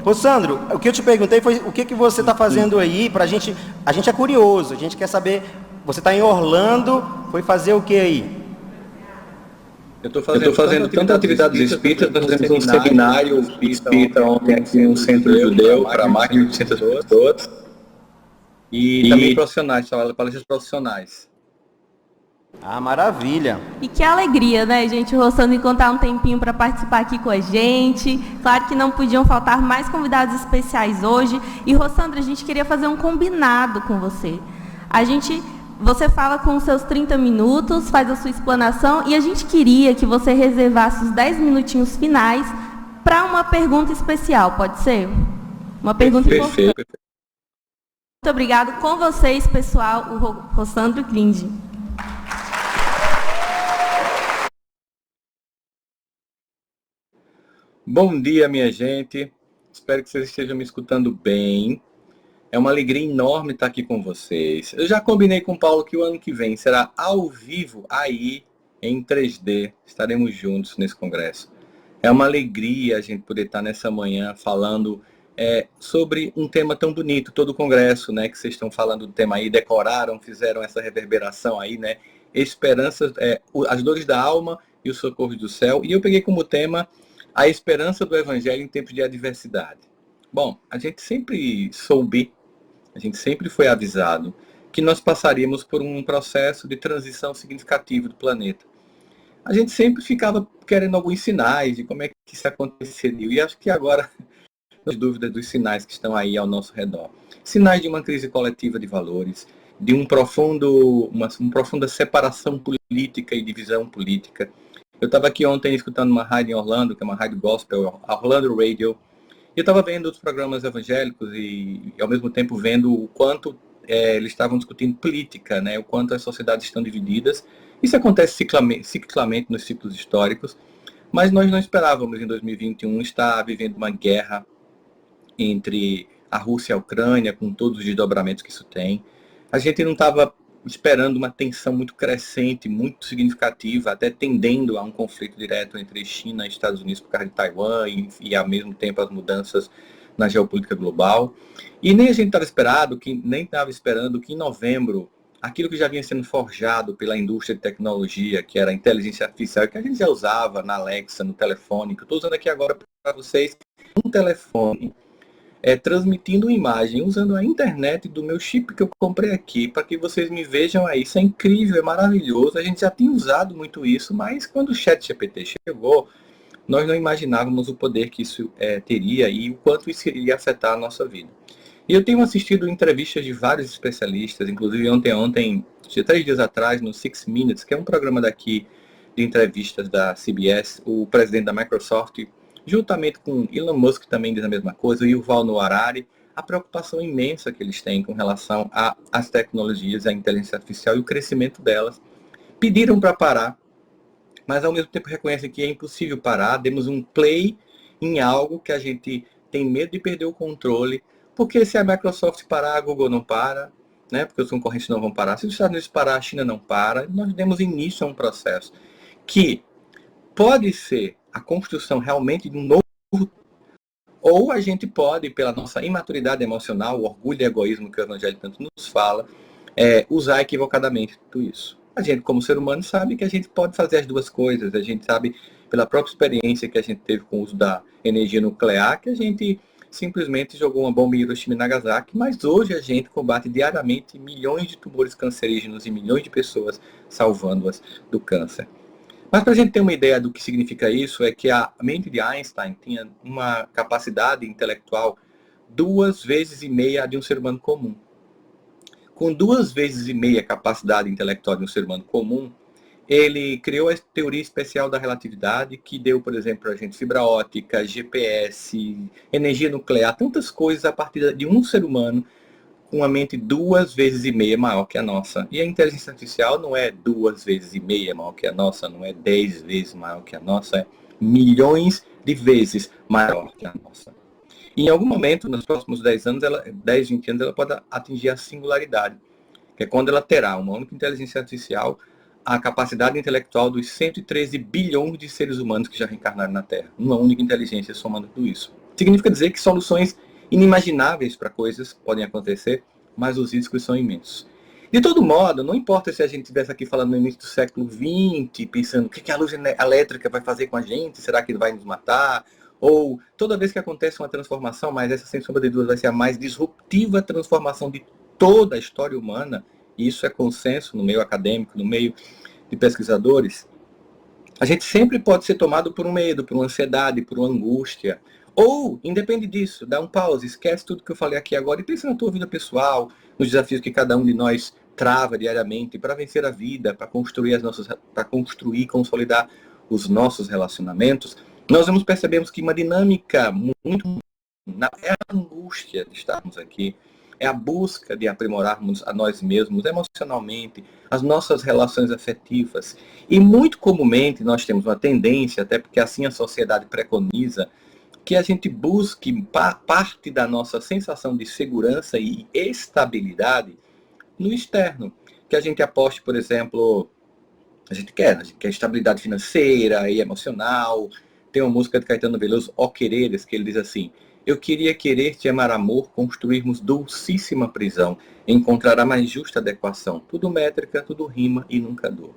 Ô Sandro, o que eu te perguntei foi o que que você está fazendo aí para a gente é curioso, a gente quer saber, você está em Orlando, foi fazer o que aí? Eu estou fazendo tanto atividades espíritas, nós fizemos um seminário espírita ontem aqui no Centro Judeu para mais de 800 pessoas e também profissionais, palestras profissionais. Ah, maravilha. E que alegria, né, gente? O Rossandro encontrar um tempinho para participar aqui com a gente. Claro que não podiam faltar mais convidados especiais hoje. E, Rossandro, a gente queria fazer um combinado com você. Você fala com os seus 30 minutos, faz a sua explanação e a gente queria que você reservasse os 10 minutinhos finais para uma pergunta especial, pode ser? Uma pergunta importante. Muito obrigado. Com vocês, pessoal, o Rossandro Grinde. Bom dia, minha gente. Espero que vocês estejam me escutando bem. É uma alegria enorme estar aqui com vocês. Eu já combinei com o Paulo que o ano que vem será ao vivo, aí, em 3D. Estaremos juntos nesse congresso. É uma alegria a gente poder estar nessa manhã falando sobre um tema tão bonito, todo o congresso, né? Que vocês estão falando do tema aí, decoraram, fizeram essa reverberação aí, né? Esperanças, as dores da alma e os socorros do céu. E eu peguei como tema a esperança do evangelho em tempos de adversidade. Bom, a gente sempre foi avisado que nós passaríamos por um processo de transição significativo do planeta. A gente sempre ficava querendo alguns sinais de como é que isso aconteceria. E acho que agora, não há dúvida dos sinais que estão aí ao nosso redor. Sinais de uma crise coletiva de valores, de uma profunda separação política e divisão política. Eu estava aqui ontem escutando uma rádio em Orlando, que é uma rádio gospel, Orlando Radio, e eu estava vendo os programas evangélicos e ao mesmo tempo vendo o quanto eles estavam discutindo política, né? O quanto as sociedades estão divididas. Isso acontece ciclicamente nos ciclos históricos, mas nós não esperávamos em 2021 estar vivendo uma guerra entre a Rússia e a Ucrânia, com todos os desdobramentos que isso tem. A gente não estava esperando uma tensão muito crescente, muito significativa, até tendendo a um conflito direto entre China e Estados Unidos por causa de Taiwan e ao mesmo tempo as mudanças na geopolítica global. E nem a gente estava esperando que em novembro, aquilo que já vinha sendo forjado pela indústria de tecnologia, que era a inteligência artificial, que a gente já usava na Alexa, no telefone, que eu estou usando aqui agora para vocês, um telefone, transmitindo imagem, usando a internet do meu chip que eu comprei aqui, para que vocês me vejam aí. Isso é incrível, é maravilhoso. A gente já tem usado muito isso, mas quando o ChatGPT chegou, nós não imaginávamos o poder que isso teria e o quanto isso iria afetar a nossa vida. E eu tenho assistido entrevistas de vários especialistas, inclusive ontem, 3 dias atrás, no 6 Minutes, que é um programa daqui de entrevistas da CBS, o presidente da Microsoft, juntamente com Elon Musk, também diz a mesma coisa, e o Yuval Noah Harari, a preocupação imensa que eles têm com relação às tecnologias, à inteligência artificial e o crescimento delas. Pediram para parar, mas ao mesmo tempo reconhecem que é impossível parar. Demos um play em algo que a gente tem medo de perder o controle, porque se a Microsoft parar, a Google não para, né? Porque os concorrentes não vão parar. Se os Estados Unidos parar, a China não para. Nós demos início a um processo que pode ser a construção realmente de um novo, ou a gente pode, pela nossa imaturidade emocional, o orgulho e egoísmo que o Evangelho tanto nos fala, usar equivocadamente tudo isso. A gente, como ser humano, sabe que a gente pode fazer as duas coisas. A gente sabe, pela própria experiência que a gente teve com o uso da energia nuclear, que a gente simplesmente jogou uma bomba em Hiroshima e Nagasaki, mas hoje a gente combate diariamente milhões de tumores cancerígenos e milhões de pessoas salvando-as do câncer. Mas para a gente ter uma ideia do que significa isso, é que a mente de Einstein tinha uma capacidade intelectual 2,5 vezes a de um ser humano comum. Com 2,5 vezes a capacidade intelectual de um ser humano comum, ele criou a teoria especial da relatividade, que deu, por exemplo, para a gente fibra óptica, GPS, energia nuclear, tantas coisas a partir de um ser humano com uma mente 2,5 vezes maior que a nossa. E a inteligência artificial não é 2,5 vezes maior que a nossa, não é 10 vezes maior que a nossa, é milhões de vezes maior que a nossa. E em algum momento, nos próximos 10 anos, 20 anos, ela pode atingir a singularidade, que é quando ela terá uma única inteligência artificial, a capacidade intelectual dos 113 bilhões de seres humanos que já reencarnaram na Terra. Uma única inteligência somando tudo isso. Significa dizer que soluções inimagináveis para coisas podem acontecer, mas os riscos são imensos. De todo modo, não importa se a gente estivesse aqui falando no início do século XX, pensando o que a luz elétrica vai fazer com a gente, será que ele vai nos matar? Ou toda vez que acontece uma transformação, mas essa sem sombra de dúvidas vai ser a mais disruptiva transformação de toda a história humana, e isso é consenso no meio acadêmico, no meio de pesquisadores, a gente sempre pode ser tomado por um medo, por uma ansiedade, por uma angústia. Ou, independe disso, dá um pause, esquece tudo que eu falei aqui agora e pensa na tua vida pessoal, nos desafios que cada um de nós trava diariamente para vencer a vida, para construir, consolidar os nossos relacionamentos. Nós percebemos que uma dinâmica muito é a angústia de estarmos aqui, é a busca de aprimorarmos a nós mesmos emocionalmente, as nossas relações afetivas. E muito comumente nós temos uma tendência, até porque assim a sociedade preconiza, que a gente busque parte da nossa sensação de segurança e estabilidade no externo. Que a gente aposte, por exemplo, a gente quer estabilidade financeira e emocional. Tem uma música de Caetano Veloso, Ó Quereres, que ele diz assim: eu queria querer te amar amor, construirmos dulcíssima prisão, encontrar a mais justa adequação, tudo métrica, tudo rima e nunca dor.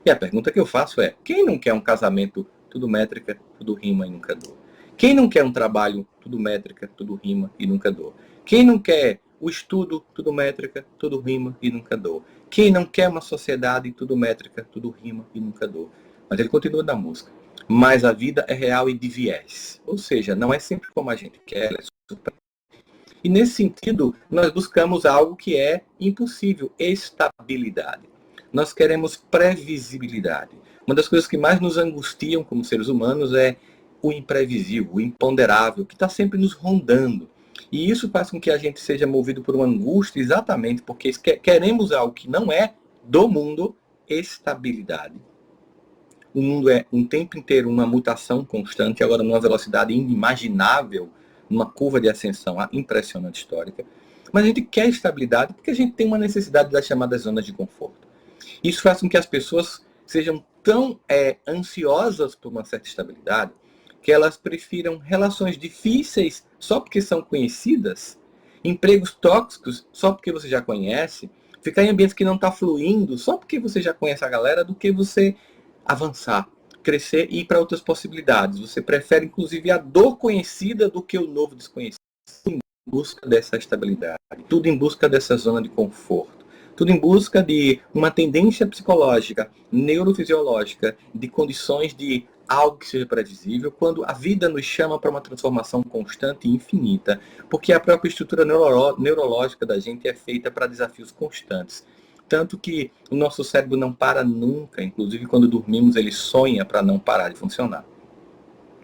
E a pergunta que eu faço é, quem não quer um casamento, tudo métrica, tudo rima e nunca dor? Quem não quer um trabalho, tudo métrica, tudo rima e nunca dor? Quem não quer o estudo, tudo métrica, tudo rima e nunca dor? Quem não quer uma sociedade, tudo métrica, tudo rima e nunca dor? Mas ele continua da música. Mas a vida é real e de viés. Ou seja, não é sempre como a gente quer, ela é surpresa. E nesse sentido, nós buscamos algo que é impossível, estabilidade. Nós queremos previsibilidade. Uma das coisas que mais nos angustiam como seres humanos é o imprevisível, o imponderável, que está sempre nos rondando. E isso faz com que a gente seja movido por uma angústia exatamente porque queremos algo que não é do mundo, estabilidade. O mundo é um tempo inteiro uma mutação constante, agora numa velocidade inimaginável, numa curva de ascensão impressionante histórica. Mas a gente quer estabilidade porque a gente tem uma necessidade das chamadas zonas de conforto. Isso faz com que as pessoas sejam tão ansiosas por uma certa estabilidade que elas prefiram relações difíceis só porque são conhecidas, empregos tóxicos só porque você já conhece, ficar em ambientes que não está fluindo só porque você já conhece a galera, do que você avançar, crescer e ir para outras possibilidades. Você prefere, inclusive, a dor conhecida do que o novo desconhecido. Tudo em busca dessa estabilidade, tudo em busca dessa zona de conforto, tudo em busca de uma tendência psicológica, neurofisiológica, de condições de algo que seja previsível, quando a vida nos chama para uma transformação constante e infinita, porque a própria estrutura neurológica da gente é feita para desafios constantes. Tanto que o nosso cérebro não para nunca, inclusive quando dormimos ele sonha para não parar de funcionar.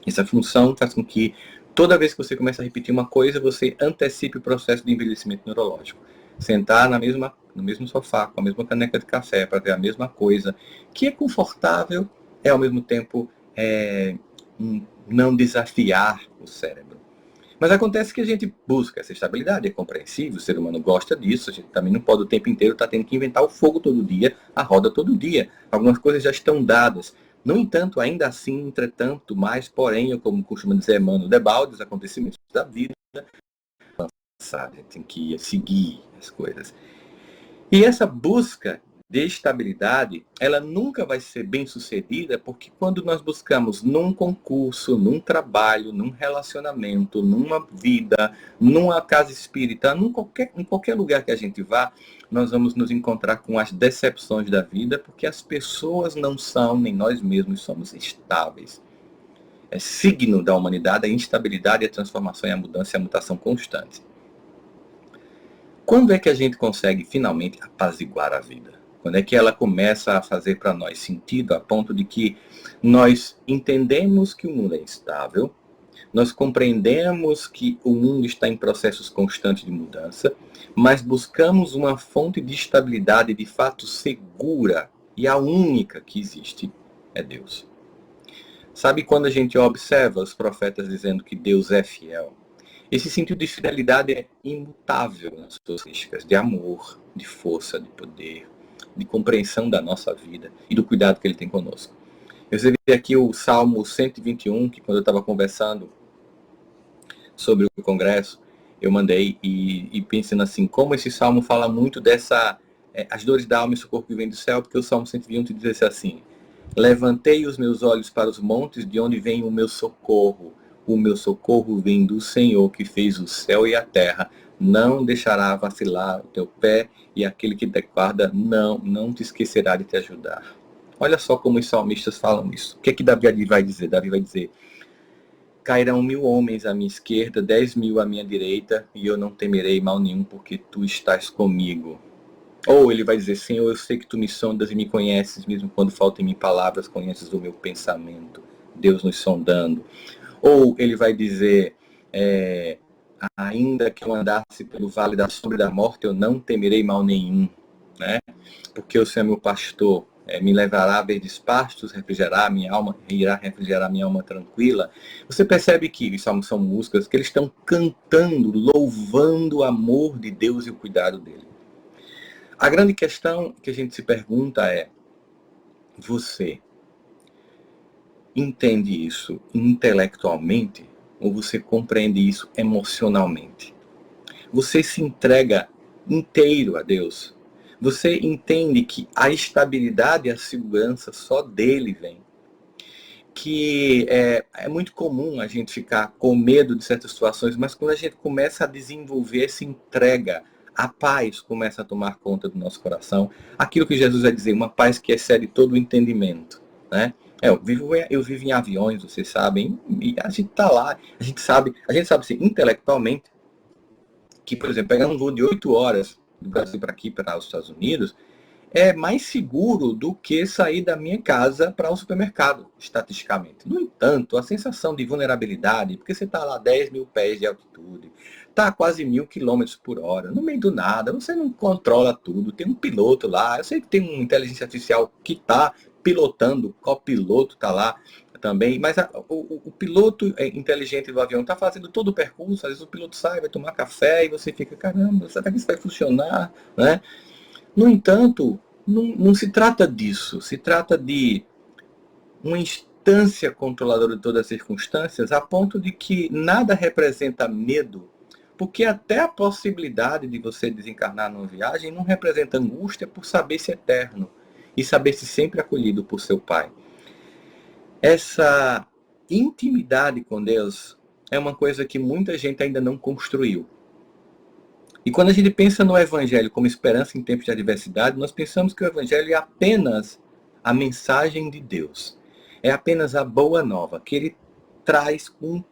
Essa função faz com que toda vez que você começa a repetir uma coisa, você antecipe o processo de envelhecimento neurológico. Sentar no mesmo sofá, com a mesma caneca de café, para ver a mesma coisa, que é confortável, é ao mesmo tempo não desafiar o cérebro. Mas acontece que a gente busca essa estabilidade, é compreensível, o ser humano gosta disso, a gente também não pode o tempo inteiro estar tendo que inventar o fogo todo dia, a roda todo dia. Algumas coisas já estão dadas. No entanto, ainda assim, entretanto, mais, porém, eu como costuma dizer Emmanuel Debalde, os acontecimentos da vida, a gente tem que seguir as coisas. E essa busca de estabilidade, ela nunca vai ser bem sucedida, porque quando nós buscamos num concurso, num trabalho, num relacionamento, numa vida, numa casa espírita, em qualquer lugar que a gente vá, nós vamos nos encontrar com as decepções da vida, porque as pessoas não são, nem nós mesmos somos estáveis. É signo da humanidade a instabilidade, a transformação e a mudança e a mutação constante. Quando é que a gente consegue finalmente apaziguar a vida? Quando é que ela começa a fazer para nós sentido, a ponto de que nós entendemos que o mundo é instável, nós compreendemos que o mundo está em processos constantes de mudança, mas buscamos uma fonte de estabilidade de fato segura, e a única que existe é Deus. Sabe quando a gente observa os profetas dizendo que Deus é fiel? Esse sentido de fidelidade é imutável nas suas características de amor, de força, de poder, de compreensão da nossa vida e do cuidado que Ele tem conosco. Eu recebi aqui o Salmo 121, que quando eu estava conversando sobre o congresso, eu mandei e pensando assim, como esse salmo fala muito dessa, as dores da alma e socorro que vem do céu, porque o Salmo 121 diz assim, levantei os meus olhos para os montes, de onde vem o meu socorro vem do Senhor, que fez o céu e a terra, não deixará vacilar o teu pé, e aquele que te guarda não te esquecerá de te ajudar. Olha só como os salmistas falam isso. O que é que Davi vai dizer? Davi vai dizer, cairão 1000 homens à minha esquerda, 10.000 à minha direita, e eu não temerei mal nenhum, porque tu estás comigo. Ou ele vai dizer, Senhor, eu sei que tu me sondas e me conheces, mesmo quando faltam em mim palavras, conheces o meu pensamento. Deus nos sondando. Ou ele vai dizer, ainda que eu andasse pelo vale da sombra da morte, eu não temerei mal nenhum, né? Porque o Senhor é meu pastor, me levará a verdes pastos, refrigerar minha alma, irá refrigerar minha alma tranquila. Você percebe que os salmos são músicas que eles estão cantando, louvando o amor de Deus e o cuidado dele. A grande questão que a gente se pergunta é, você entende isso intelectualmente ou você compreende isso emocionalmente? Você se entrega inteiro a Deus? Você entende que a estabilidade e a segurança só dele vem? Que é muito comum a gente ficar com medo de certas situações, mas quando a gente começa a desenvolver essa entrega, a paz começa a tomar conta do nosso coração. Aquilo que Jesus vai dizer, uma paz que excede todo o entendimento, né? Eu vivo em aviões, vocês sabem, e a gente está lá, a gente sabe assim, intelectualmente, que, por exemplo, pegar um voo de 8 horas do Brasil para aqui, para os Estados Unidos, é mais seguro do que sair da minha casa para o supermercado, estatisticamente. No entanto, a sensação de vulnerabilidade, porque você está lá a 10.000 pés de altitude, está a quase 1.000 quilômetros por hora, no meio do nada, você não controla tudo, tem um piloto lá, eu sei que tem uma inteligência artificial que está pilotando, o copiloto está lá também, mas o piloto inteligente do avião está fazendo todo o percurso, às vezes o piloto sai, vai tomar café e você fica, caramba, será que isso vai funcionar, né? No entanto, não se trata disso, se trata de uma instância controladora de todas as circunstâncias, a ponto de que nada representa medo, porque até a possibilidade de você desencarnar numa viagem não representa angústia por saber-se eterno e saber-se sempre acolhido por seu Pai. Essa intimidade com Deus é uma coisa que muita gente ainda não construiu. E quando a gente pensa no Evangelho como esperança em tempos de adversidade, nós pensamos que o Evangelho é apenas a mensagem de Deus. É apenas a boa nova, que ele traz com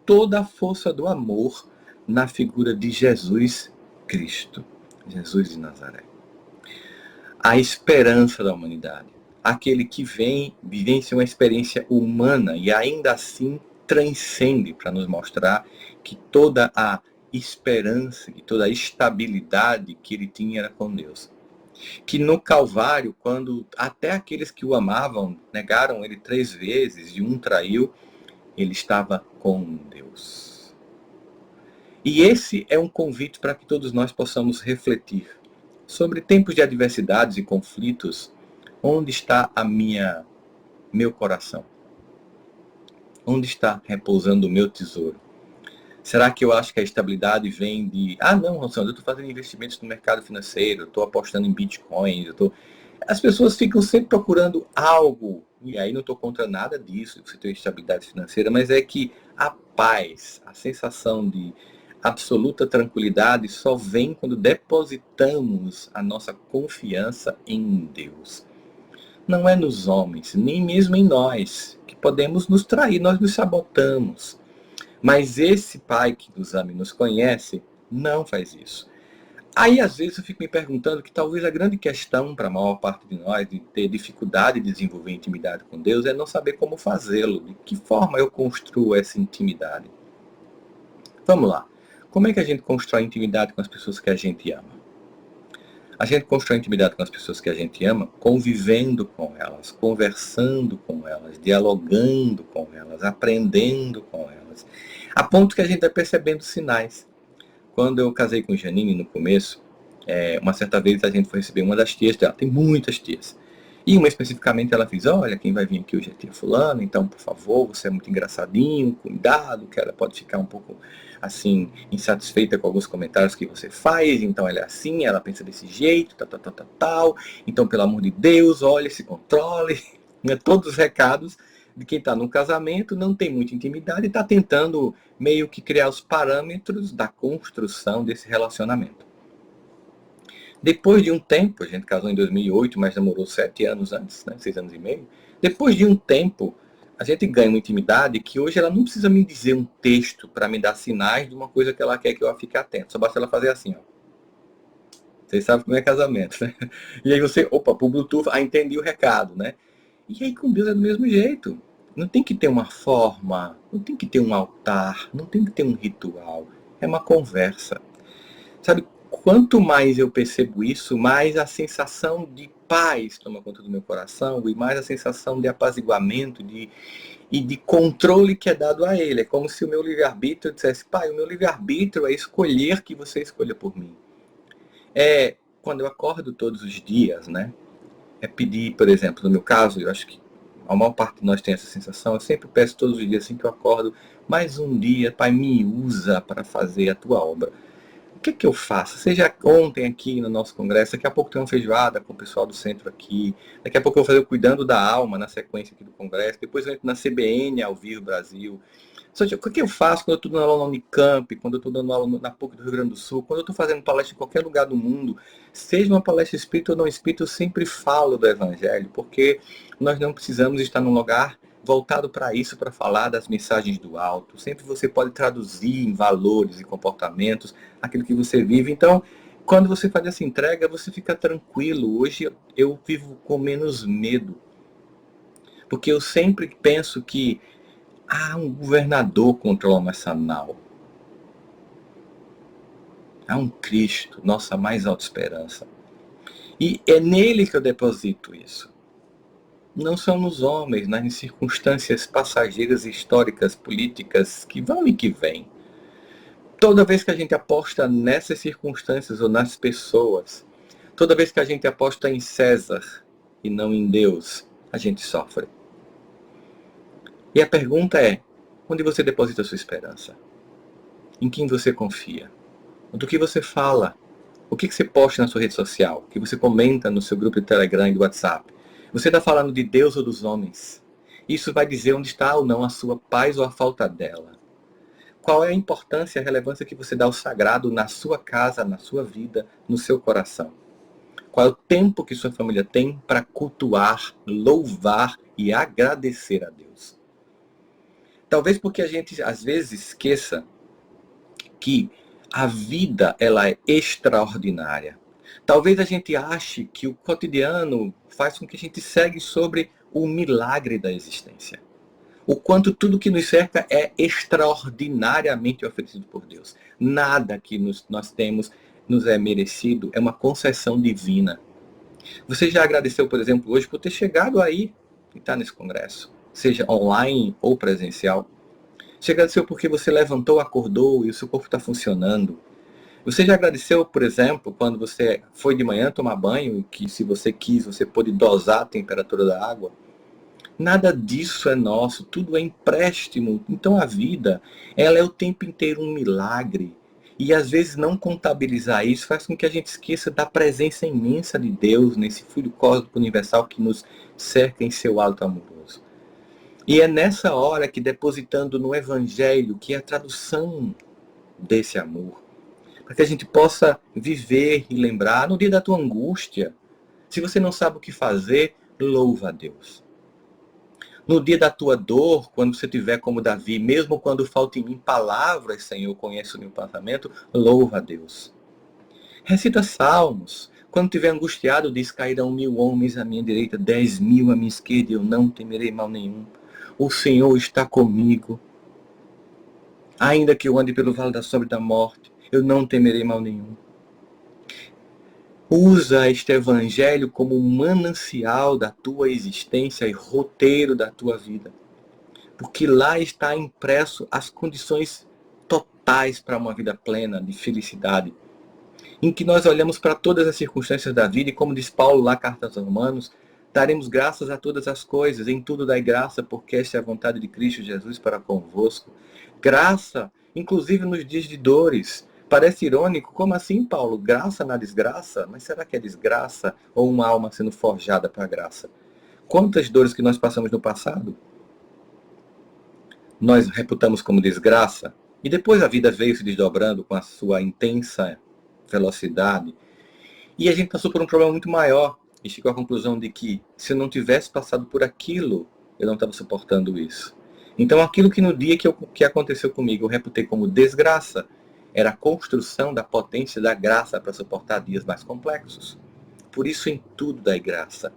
toda a força do amor na figura de Jesus Cristo, Jesus de Nazaré. A esperança da humanidade. Aquele que vem, vivencia uma experiência humana e ainda assim transcende para nos mostrar que toda a esperança e toda a estabilidade que ele tinha era com Deus. Que no Calvário, quando até aqueles que o amavam negaram ele 3 vezes e um traiu, ele estava com Deus. E esse é um convite para que todos nós possamos refletir sobre tempos de adversidades e conflitos. Onde está meu coração? Onde está repousando o meu tesouro? Será que eu acho que a estabilidade vem de... não, Rosângela, eu estou fazendo investimentos no mercado financeiro, eu estou apostando em Bitcoin, As pessoas ficam sempre procurando algo, e aí não estou contra nada disso, você tem estabilidade financeira, mas é que a paz, a sensação de absoluta tranquilidade só vem quando depositamos a nossa confiança em Deus. Não é nos homens, nem mesmo em nós, que podemos nos trair, nós nos sabotamos. Mas esse Pai que nos ama e nos conhece, não faz isso. Aí, às vezes, eu fico me perguntando que talvez a grande questão para a maior parte de nós, de ter dificuldade de desenvolver intimidade com Deus, é não saber como fazê-lo. De que forma eu construo essa intimidade? Vamos lá. Como é que a gente constrói intimidade com as pessoas que a gente ama? A gente constrói intimidade com as pessoas que a gente ama, convivendo com elas, conversando com elas, dialogando com elas, aprendendo com elas. A ponto que a gente vai percebendo sinais. Quando eu casei com Janine no começo, uma certa vez a gente foi receber uma das tias dela, tem muitas tias. E uma especificamente ela fez, olha, quem vai vir aqui hoje é a tia fulana, então por favor, você é muito engraçadinho, cuidado, que ela pode ficar um pouco assim, insatisfeita com alguns comentários que você faz, então ela é assim, ela pensa desse jeito, tal. Então, pelo amor de Deus, olha, se controle. Né? Todos os recados de quem está no casamento, não tem muita intimidade e está tentando meio que criar os parâmetros da construção desse relacionamento. Depois de um tempo, a gente casou em 2008, mas namorou 7 anos antes, né? 6 anos e meio. Depois de um tempo, a gente ganha uma intimidade que hoje ela não precisa me dizer um texto para me dar sinais de uma coisa que ela quer que eu fique atento. Só basta ela fazer assim, ó. Vocês sabem como é casamento, né? E aí você, opa, pro Bluetooth, entendi o recado, né? E aí com Deus é do mesmo jeito. Não tem que ter uma forma, não tem que ter um altar, não tem que ter um ritual. É uma conversa. Sabe, quanto mais eu percebo isso, mais a sensação de paz toma conta do meu coração e mais a sensação de apaziguamento e de controle que é dado a ele. É como se o meu livre-arbítrio dissesse, pai, o meu livre-arbítrio é escolher que você escolha por mim. É quando eu acordo todos os dias, né? É pedir, por exemplo, no meu caso, eu acho que a maior parte de nós tem essa sensação, eu sempre peço todos os dias assim que eu acordo, mais um dia, pai, me usa para fazer a tua obra. O que é que eu faço? Seja ontem aqui no nosso congresso, daqui a pouco tem uma feijoada com o pessoal do centro aqui, daqui a pouco eu vou fazer o Cuidando da Alma na sequência aqui do congresso, depois eu entro na CBN ao vivo Brasil. O que é que eu faço quando eu estou dando aula na Unicamp, quando eu estou dando aula na PUC do Rio Grande do Sul, quando eu estou fazendo palestra em qualquer lugar do mundo, seja uma palestra espírita ou não espírita, eu sempre falo do Evangelho, porque nós não precisamos estar num lugar voltado para isso, para falar das mensagens do alto. Sempre você pode traduzir em valores e comportamentos aquilo que você vive. Então, quando você faz essa entrega, você fica tranquilo. Hoje eu vivo com menos medo, porque eu sempre penso que um governador controla essa nau. Há um Cristo, nossa mais alta esperança. E é nele que eu deposito isso. Não são nos homens, nas circunstâncias passageiras, históricas, políticas, que vão e que vêm. Toda vez que a gente aposta nessas circunstâncias ou nas pessoas, toda vez que a gente aposta em César e não em Deus, a gente sofre. E a pergunta é, onde você deposita a sua esperança? Em quem você confia? Do que você fala? O que você posta na sua rede social? O que você comenta no seu grupo de Telegram e do WhatsApp? Você está falando de Deus ou dos homens? Isso vai dizer onde está ou não a sua paz ou a falta dela. Qual é a importância e a relevância que você dá ao sagrado na sua casa, na sua vida, no seu coração? Qual é o tempo que sua família tem para cultuar, louvar e agradecer a Deus? Talvez porque a gente às vezes esqueça que a vida ela é extraordinária. Talvez a gente ache que o cotidiano faz com que a gente segue sobre o milagre da existência. O quanto tudo que nos cerca é extraordinariamente oferecido por Deus. Nada que nós temos nos é merecido, é uma concessão divina. Você já agradeceu, por exemplo, hoje por ter chegado aí e estar nesse congresso? Seja online ou presencial. Você agradeceu porque você levantou, acordou e o seu corpo está funcionando. Você já agradeceu, por exemplo, quando você foi de manhã tomar banho e que, se você quis, você pôde dosar a temperatura da água? Nada disso é nosso, tudo é empréstimo. Então a vida, ela é o tempo inteiro um milagre. E às vezes não contabilizar isso faz com que a gente esqueça da presença imensa de Deus nesse Filho cósmico universal que nos cerca em seu hálito amoroso. E é nessa hora que, depositando no Evangelho, que é a tradução desse amor, para que a gente possa viver e lembrar no dia da tua angústia. Se você não sabe o que fazer, louva a Deus. No dia da tua dor, quando você tiver como Davi, mesmo quando falta em mim palavras, Senhor, conheço o meu pensamento, louva a Deus. Recita salmos. Quando estiver angustiado, diz, cairão 1000 homens à minha direita, 10.000 à minha esquerda, e eu não temerei mal nenhum. O Senhor está comigo. Ainda que eu ande pelo vale da sombra da morte, eu não temerei mal nenhum. Usa este evangelho como um manancial da tua existência e roteiro da tua vida. Porque lá está impresso as condições totais para uma vida plena de felicidade. Em que nós olhamos para todas as circunstâncias da vida e, como diz Paulo lá, Carta aos Romanos, daremos graças a todas as coisas, em tudo dai graça, porque esta é a vontade de Cristo Jesus para convosco. Graça inclusive nos dias de dores. Parece irônico, como assim, Paulo? Graça na desgraça? Mas será que é desgraça ou uma alma sendo forjada para a graça? Quantas dores que nós passamos no passado, nós reputamos como desgraça, e depois a vida veio se desdobrando com a sua intensa velocidade, e a gente passou por um problema muito maior, e chegou à conclusão de que, se eu não tivesse passado por aquilo, eu não estava suportando isso. Então aquilo que no dia que aconteceu comigo eu reputei como desgraça, era a construção da potência da graça para suportar dias mais complexos. Por isso em tudo dai graça.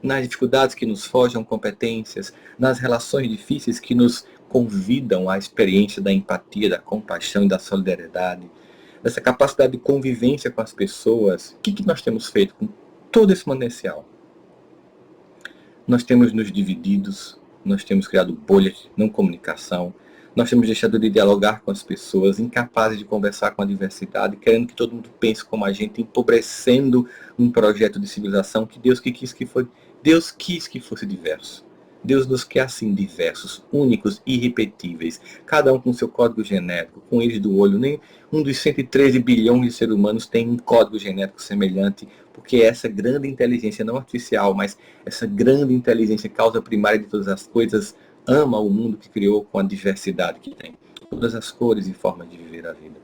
Nas dificuldades que nos forjam competências, nas relações difíceis que nos convidam à experiência da empatia, da compaixão e da solidariedade, dessa capacidade de convivência com as pessoas. O que nós temos feito com todo esse manancial? Nós temos nos divididos, nós temos criado bolhas de não comunicação, nós temos deixado de dialogar com as pessoas, incapazes de conversar com a diversidade, querendo que todo mundo pense como a gente, empobrecendo um projeto de civilização que Deus quis que fosse diverso. Deus nos quer assim, diversos, únicos, irrepetíveis, cada um com seu código genético, com eles do olho. Nem um dos 113 bilhões de seres humanos tem um código genético semelhante, porque essa grande inteligência, não artificial, mas essa grande inteligência, causa primária de todas as coisas, ama o mundo que criou com a diversidade que tem. Todas as cores e formas de viver a vida.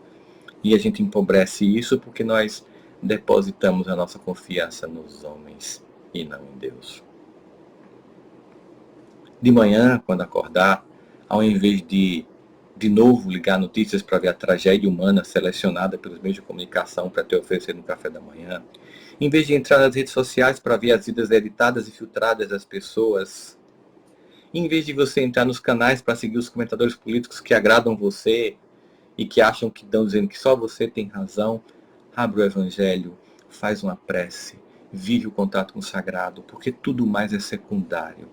E a gente empobrece isso porque nós depositamos a nossa confiança nos homens e não em Deus. De manhã, quando acordar, ao invés de novo ligar notícias para ver a tragédia humana selecionada pelos meios de comunicação para te oferecer no café da manhã, em vez de entrar nas redes sociais para ver as vidas editadas e filtradas das pessoas, em vez de você entrar nos canais para seguir os comentadores políticos que agradam você e que acham que estão dizendo que só você tem razão, abre o Evangelho, faz uma prece, vive o contato com o sagrado, porque tudo mais é secundário.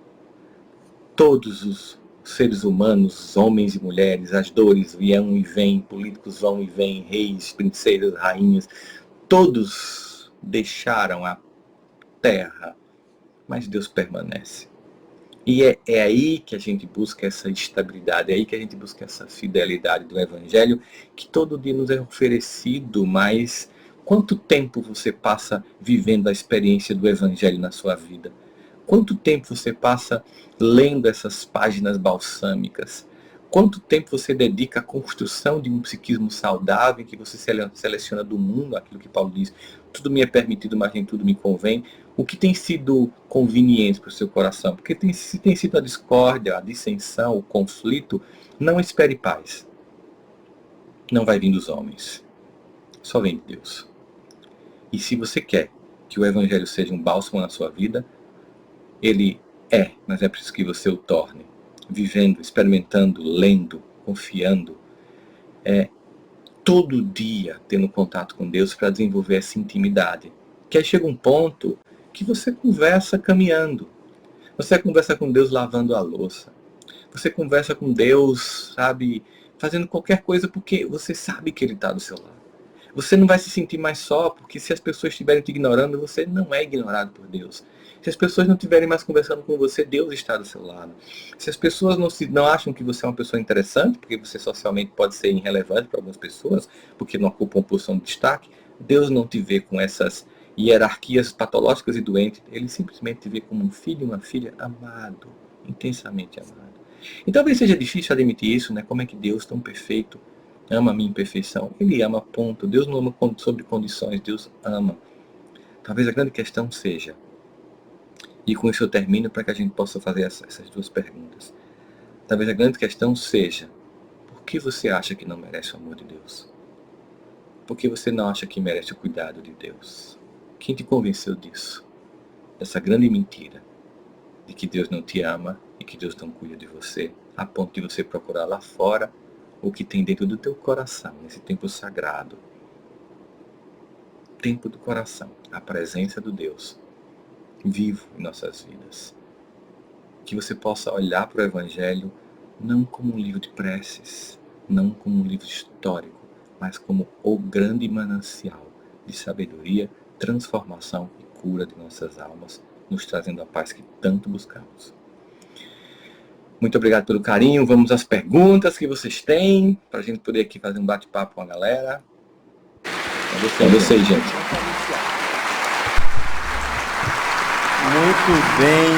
Todos os seres humanos, homens e mulheres, as dores vão e vêm, políticos vão e vêm, reis, princesas, rainhas, todos deixaram a terra, mas Deus permanece. E é aí que a gente busca essa estabilidade, é aí que a gente busca essa fidelidade do Evangelho, que todo dia nos é oferecido, mas quanto tempo você passa vivendo a experiência do Evangelho na sua vida? Quanto tempo você passa lendo essas páginas balsâmicas? Quanto tempo você dedica à construção de um psiquismo saudável, em que você seleciona do mundo aquilo que Paulo diz, tudo me é permitido, mas nem tudo me convém? O que tem sido conveniente para o seu coração? Porque se tem sido a discórdia, a dissensão, o conflito, não espere paz. Não vai vir dos homens. Só vem de Deus. E se você quer que o Evangelho seja um bálsamo na sua vida, ele é, mas é preciso que você o torne. Vivendo, experimentando, lendo, confiando. Todo dia tendo contato com Deus para desenvolver essa intimidade. Que aí chega um ponto que você conversa caminhando. Você conversa com Deus lavando a louça. Você conversa com Deus, sabe, fazendo qualquer coisa porque você sabe que Ele está do seu lado. Você não vai se sentir mais só, porque se as pessoas estiverem te ignorando, você não é ignorado por Deus. Se as pessoas não estiverem mais conversando com você, Deus está do seu lado. Se as pessoas não acham que você é uma pessoa interessante, porque você socialmente pode ser irrelevante para algumas pessoas, porque não ocupa uma posição de destaque, Deus não te vê com essas hierarquias patológicas e doentes. Ele simplesmente te vê como um filho e uma filha amado, intensamente amado. E talvez seja difícil admitir isso, né? Como é que Deus, tão perfeito, ama a minha imperfeição? Ele ama, ponto. Deus não ama sobre condições, Deus ama. Talvez a grande questão seja, e com isso eu termino para que a gente possa fazer essas duas perguntas. Talvez a grande questão seja, por que você acha que não merece o amor de Deus? Por que você não acha que merece o cuidado de Deus? Quem te convenceu disso? Dessa grande mentira, de que Deus não te ama e que Deus não cuida de você, a ponto de você procurar lá fora o que tem dentro do teu coração, nesse tempo sagrado. Tempo do coração, a presença do Deus vivo em nossas vidas. Que você possa olhar para o Evangelho não como um livro de preces, não como um livro histórico, mas como o grande manancial de sabedoria, transformação e cura de nossas almas, nos trazendo a paz que tanto buscamos. Muito obrigado pelo carinho. Vamos às perguntas que vocês têm, para a gente poder aqui fazer um bate-papo com a galera. É vocês, gente. Muito bem.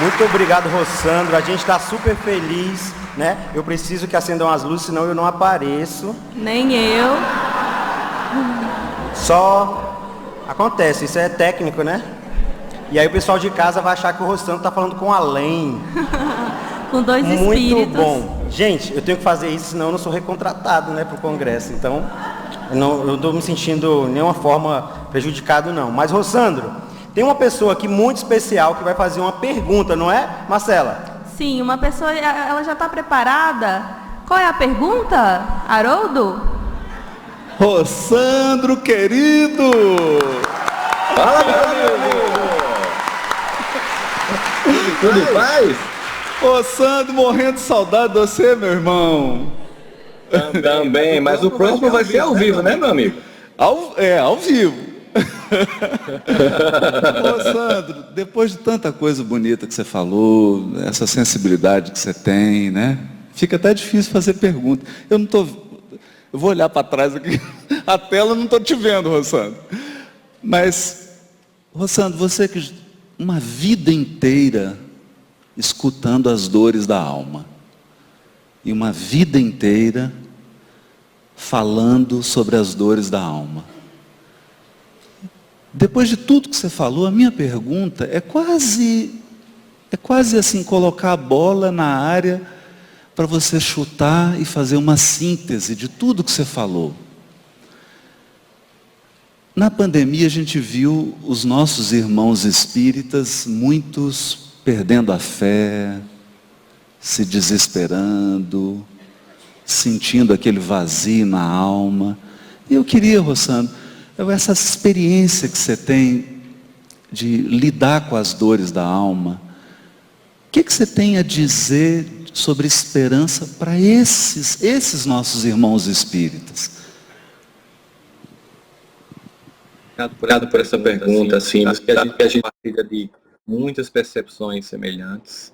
Muito obrigado, Rossandro. A gente está super feliz, né? Eu preciso que acendam as luzes, senão eu não apareço. Nem eu. Só acontece, isso é técnico, né? E aí o pessoal de casa vai achar que o Rossandro está falando com além. Com dois espíritos. Muito bom. Gente, eu tenho que fazer isso, senão eu não sou recontratado, né, para o congresso. Então, eu não estou me sentindo de nenhuma forma prejudicado, não. Mas, Rossandro, tem uma pessoa aqui muito especial que vai fazer uma pergunta, não é, Marcela? Sim, uma pessoa, ela já está preparada? Qual é a pergunta, Haroldo? Rossandro, querido! Fala, meu amigo! Tudo em paz? Rossandro, morrendo de saudade de você, meu irmão. Também, mas o próximo vai ser ao vivo, né, meu amigo? Ao vivo. Ô Sandro, depois de tanta coisa bonita que você falou, essa sensibilidade que você tem, né? Fica até difícil fazer pergunta. Eu vou olhar para trás aqui, a tela eu não estou te vendo, Rossandro. Mas, Rossandro, você que uma vida inteira escutando as dores da alma, e uma vida inteira falando sobre as dores da alma. Depois de tudo que você falou, a minha pergunta é quase assim, colocar a bola na área para você chutar e fazer uma síntese de tudo que você falou. Na pandemia a gente viu os nossos irmãos espíritas, muitos perdendo a fé, se desesperando, sentindo aquele vazio na alma. E eu queria, Rossandro, essa experiência que você tem de lidar com as dores da alma, o que você tem a dizer sobre esperança para esses nossos irmãos espíritas? Obrigado por essa pergunta, assim, porque a gente partilha de muitas percepções semelhantes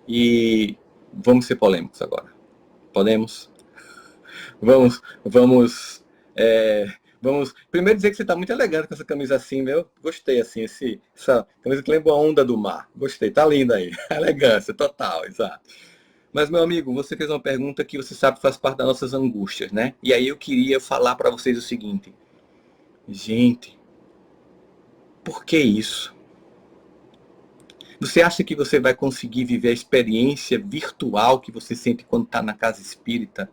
e vamos ser polêmicos agora. Podemos? Vamos primeiro dizer que você está muito elegante com essa camisa assim, meu. Gostei, assim, essa camisa que lembra a onda do mar. Gostei, tá linda aí. Elegância, total, exato. Mas, meu amigo, você fez uma pergunta que você sabe faz parte das nossas angústias, né? E aí eu queria falar para vocês o seguinte. Gente, por que isso? Você acha que você vai conseguir viver a experiência virtual que você sente quando está na casa espírita?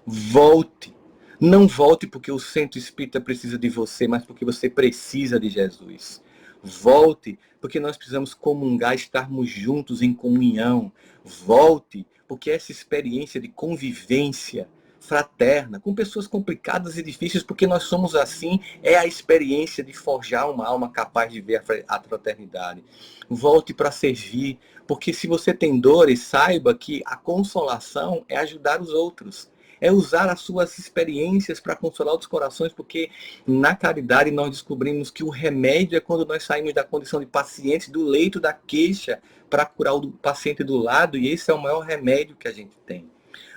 Volte. Não volte porque o centro espírita precisa de você, mas porque você precisa de Jesus. Volte porque nós precisamos comungar, estarmos juntos em comunhão. Volte porque essa experiência de convivência fraterna, com pessoas complicadas e difíceis, porque nós somos assim, é a experiência de forjar uma alma capaz de ver a fraternidade. Volte para servir, porque se você tem dores, saiba que a consolação é ajudar os outros. É usar as suas experiências para consolar os corações, porque na caridade nós descobrimos que o remédio é quando nós saímos da condição de paciente, do leito da queixa, para curar o paciente do lado, e esse é o maior remédio que a gente tem.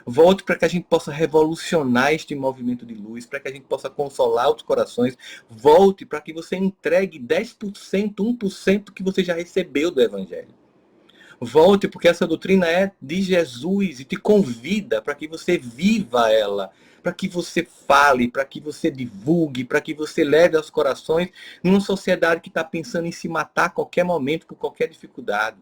Volte para que a gente possa revolucionar este movimento de luz, para que a gente possa consolar os corações. Volte para que você entregue 10%, 1% que você já recebeu do Evangelho. Volte, porque essa doutrina é de Jesus e te convida para que você viva ela, para que você fale, para que você divulgue, para que você leve aos corações numa sociedade que está pensando em se matar a qualquer momento, por qualquer dificuldade.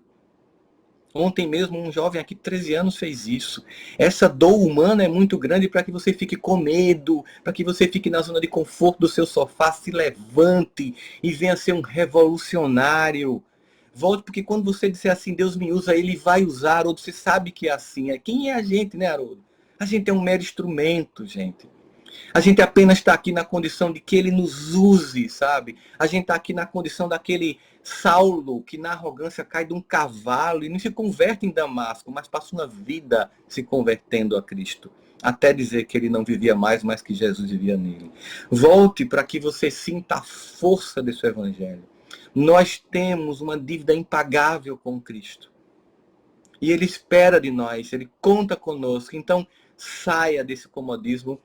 Ontem mesmo um jovem aqui de 13 anos fez isso. Essa dor humana é muito grande para que você fique com medo, para que você fique na zona de conforto do seu sofá, se levante e venha ser um revolucionário. Volte, porque quando você disser assim, Deus me usa, Ele vai usar, ou você sabe que é assim. Quem é a gente, né, Haroldo? A gente é um mero instrumento, gente. A gente apenas está aqui na condição de que Ele nos use, sabe? A gente está aqui na condição daquele Saulo que na arrogância cai de um cavalo e não se converte em Damasco, mas passa uma vida se convertendo a Cristo. Até dizer que ele não vivia mais, mas que Jesus vivia nele. Volte para que você sinta a força desse Evangelho. Nós temos uma dívida impagável com Cristo. E Ele espera de nós, Ele conta conosco. Então, saia desse comodismo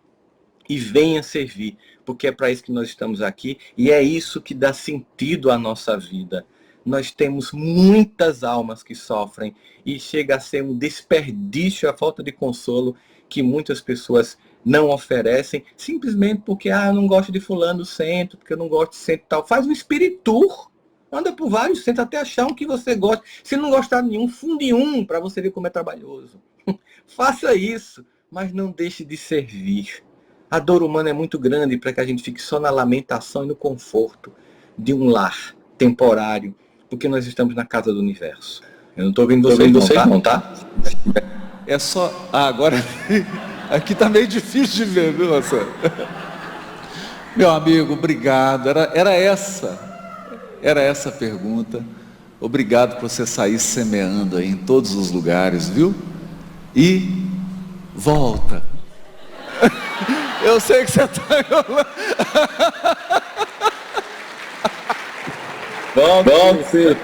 e venha servir, porque é para isso que nós estamos aqui e é isso que dá sentido à nossa vida. Nós temos muitas almas que sofrem e chega a ser um desperdício a falta de consolo que muitas pessoas não oferecem, simplesmente porque eu não gosto de fulano do centro, porque eu não gosto de centro tal. Faz um spirit tour, anda por vários centros até achar um que você gosta. Se não gostar de nenhum, funde um para você ver como é trabalhoso. Faça isso, mas não deixe de servir. A dor humana é muito grande para que a gente fique só na lamentação e no conforto de um lar temporário, porque nós estamos na casa do universo. Eu não estou ouvindo vocês não, tá? É só... agora... Aqui está meio difícil de ver, viu, Marcelo? Meu amigo, obrigado. Era essa a pergunta. Obrigado por você sair semeando aí em todos os lugares, viu? E volta. Eu sei que você está enrolando. Volte.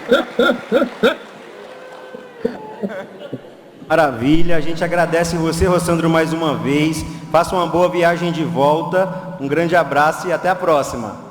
Maravilha, a gente agradece você, Rossandro, mais uma vez. Faça uma boa viagem de volta. Um grande abraço e até a próxima.